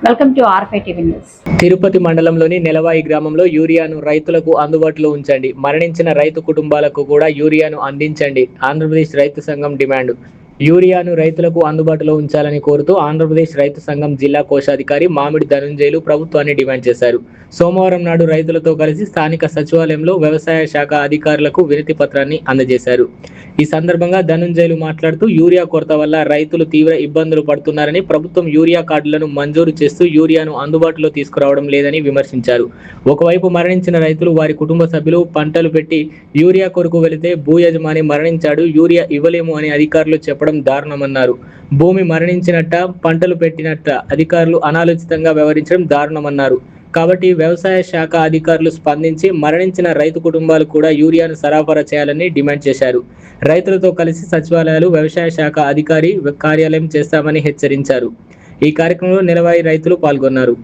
Welcome to R5 TV news. Tirupati మండలంలోని నెలవాయి గ్రామంలో యూరియాను రైతులకు అందుబాటులో ఉంచండి. మరణించిన రైతు కుటుంబాలకు కూడా యూరియాను అందించండి. ఆంధ్రప్రదేశ్ రైతు సంఘం డిమాండ్. యూరియాను రైతులకు అందుబాటులో ఉంచాలని కోరుతూ ఆంధ్రప్రదేశ్ రైతు సంఘం జిల్లా కోశాధికారి మామిడి ధనుంజయులు ప్రభుత్వాన్ని డిమాండ్ చేశారు. సోమవారం నాడు రైతులతో కలిసి స్థానిక సచివాలయంలో వ్యవసాయ శాఖ అధికారులకు వినతి పత్రాన్ని అందజేశారు. ఈ సందర్భంగా ధనుంజయులు మాట్లాడుతూ యూరియా కొరత వల్ల రైతులు తీవ్ర ఇబ్బందులు పడుతున్నారని, ప్రభుత్వం యూరియా కార్డులను మంజూరు చేస్తూ యూరియాను అందుబాటులో తీసుకురావడం లేదని విమర్శించారు. ఒకవైపు మరణించిన రైతులు, వారి కుటుంబ సభ్యులు పంటలు పెట్టి యూరియా కొరకు వెళితే భూ యజమాని మరణించాడు, యూరియా ఇవ్వలేము అని అధికారులు చెప్పడం దారుణమన్నారు. భూమి మరణించినట్ట, పంటలు పెట్టినట్ట అధికారులు అనాలోచితంగా వ్యవహరించడం దారుణమన్నారు. కాబట్టి వ్యవసాయ శాఖ అధికారులు స్పందించి మరణించిన రైతు కుటుంబాలు కూడా యూరియాను సరఫరా చేయాలని డిమాండ్ చేశారు. రైతులతో కలిసి సచివాలయాలు, వ్యవసాయ శాఖ అధికారి కార్యాలయం చేస్తామని హెచ్చరించారు. ఈ కార్యక్రమంలో నెలవాయి రైతులు పాల్గొన్నారు.